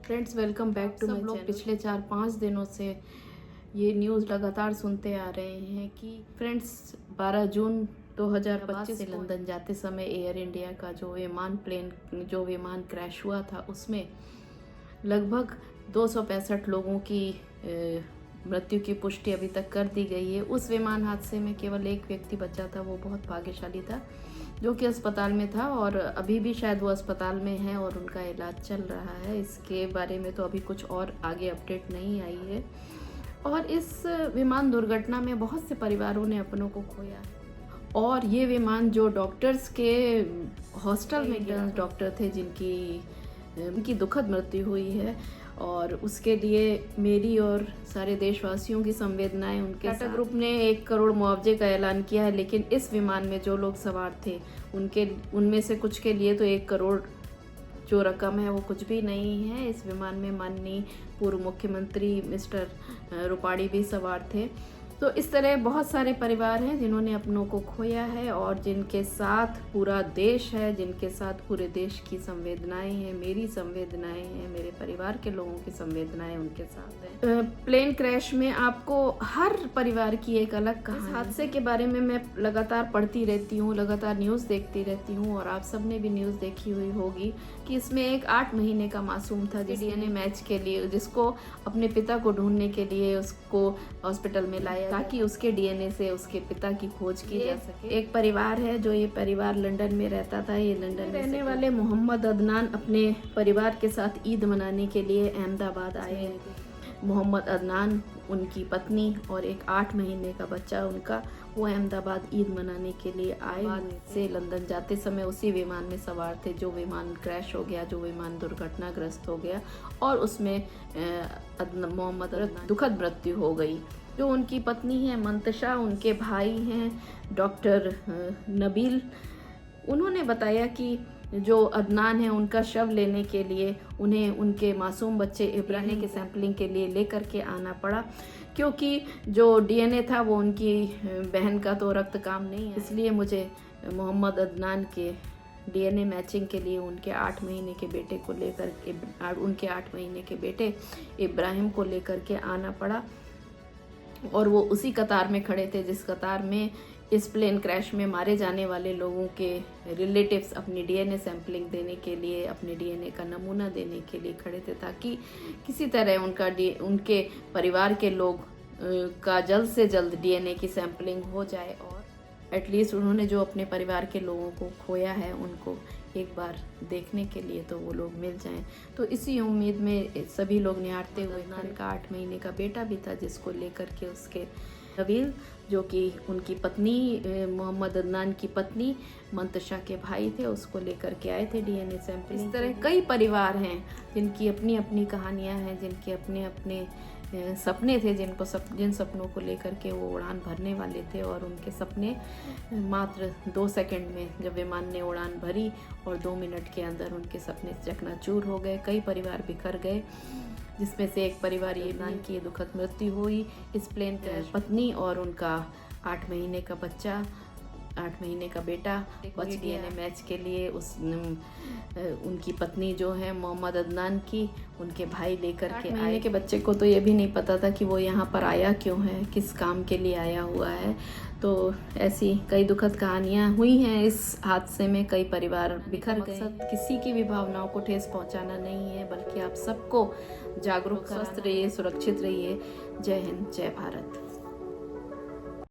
Friends, welcome back to my channel. पिछले 4-5 दिनों से ये न्यूज़ लगातार सुनते आ रहे हैं कि फ्रेंड्स 12 जून 2025 से लंदन जाते समय एयर इंडिया का जो विमान क्रैश हुआ था, उसमें लगभग 265 लोगों की मृत्यु की पुष्टि अभी तक कर दी गई है। उस विमान हादसे में केवल एक व्यक्ति बचा था, वो बहुत भाग्यशाली था, जो कि अस्पताल में था और अभी भी शायद वो अस्पताल में है और उनका इलाज चल रहा है। इसके बारे में तो अभी कुछ और आगे अपडेट नहीं आई है। और इस विमान दुर्घटना में बहुत से परिवारों ने अपनों को खोया और ये विमान जो डॉक्टर्स के हॉस्टल में डॉक्टर थे जिनकी दुखद मृत्यु हुई है, और उसके लिए मेरी और सारे देशवासियों की संवेदनाएं उनके टाटा ग्रुप ने 1 करोड़ मुआवजे का ऐलान किया है, लेकिन इस विमान में जो लोग सवार थे उनमें से कुछ के लिए तो 1 करोड़ जो रकम है वो कुछ भी नहीं है। इस विमान में माननीय पूर्व मुख्यमंत्री मिस्टर रूपाणी भी सवार थे। तो इस तरह बहुत सारे परिवार हैं जिन्होंने अपनों को खोया है और जिनके साथ पूरा देश है, जिनके साथ पूरे देश की संवेदनाएं हैं, मेरी संवेदनाएं हैं, मेरे परिवार के लोगों की संवेदनाएं उनके साथ हैं। प्लेन क्रैश में आपको हर परिवार की एक अलग कहानी। इस हादसे के बारे में मैं लगातार पढ़ती रहती हूँ, लगातार न्यूज़ देखती रहती हूँ और आप सबने भी न्यूज़ देखी हुई होगी कि इसमें एक 8 महीने का मासूम था डीएनए मैच के लिए, जिसको अपने पिता को ढूंढने के लिए उसको हॉस्पिटल में लाया ताकि उसके डीएनए से उसके पिता की खोज की जा सके। एक परिवार है जो ये परिवार लंदन में रहता था। ये लंदन में रहने वाले मोहम्मद अदनान अपने परिवार के साथ ईद मनाने के लिए अहमदाबाद आए। मोहम्मद अदनान, उनकी पत्नी और एक 8 महीने का बच्चा उनका, वो अहमदाबाद ईद मनाने के लिए आए से लंदन जाते समय उसी विमान में सवार थे जो विमान क्रैश हो गया, जो विमान दुर्घटनाग्रस्त हो गया और उसमें मोहम्मद अदनान दुखद मृत्यु हो गई। जो उनकी पत्नी है मंतशा, उनके भाई हैं डॉक्टर नबील, उन्होंने बताया कि जो अदनान है उनका शव लेने के लिए उन्हें उनके मासूम बच्चे इब्राहिम के सैंपलिंग के लिए लेकर के आना पड़ा, क्योंकि जो डीएनए था वो उनकी बहन का तो रक्त काम नहीं है, इसलिए मुझे मोहम्मद अदनान के डीएनए मैचिंग के लिए उनके 8 महीने के बेटे को लेकर उनके 8 महीने के बेटे इब्राहिम को लेकर के आना पड़ा। और वो उसी कतार में खड़े थे जिस कतार में इस प्लेन क्रैश में मारे जाने वाले लोगों के रिलेटिव्स अपनी डीएनए सैंपलिंग देने के लिए, अपने डीएनए का नमूना देने के लिए खड़े थे, ताकि किसी तरह उनके परिवार के लोग का जल्द से जल्द डीएनए की सैंपलिंग हो जाए और एटलीस्ट उन्होंने जो अपने परिवार के लोगों को खोया है उनको एक बार देखने के लिए तो वो लोग मिल जाएं। तो इसी उम्मीद में सभी लोग निहारते हुए, उनका 8 महीने का बेटा भी था जिसको लेकर के उसके नबील, जो कि उनकी पत्नी मोहम्मद अदनान की पत्नी मंतशा के भाई थे, उसको लेकर के आए थे डीएनए सैंपल। इस तरह कई परिवार हैं जिनकी अपनी अपनी कहानियां हैं, जिनके अपने अपने सपने थे, जिन सपनों को लेकर के वो उड़ान भरने वाले थे और उनके सपने मात्र 2 सेकंड में जब विमान ने उड़ान भरी और 2 मिनट के अंदर उनके सपने चकनाचूर हो गए। कई परिवार बिखर गए, जिसमें से एक परिवार ये की दुखद मृत्यु हुई। इस प्लेन क्रैश पत्नी और उनका 8 महीने का बच्चा, 8 महीने का बेटा बच डीएनए मैच के लिए उनकी पत्नी जो है मोहम्मद अदनान की, उनके भाई लेकर के आए। के बच्चे को तो ये भी नहीं पता था कि वो यहाँ पर आया क्यों है, किस काम के लिए आया हुआ है। तो ऐसी कई दुखद कहानियाँ हुई हैं इस हादसे में, कई परिवार बिखर गए। किसी की भी भावनाओं को ठेस पहुँचाना नहीं है, बल्कि आप सबको जागरूक, स्वस्थ रहिए, सुरक्षित रहिए। जय हिंद, जय भारत।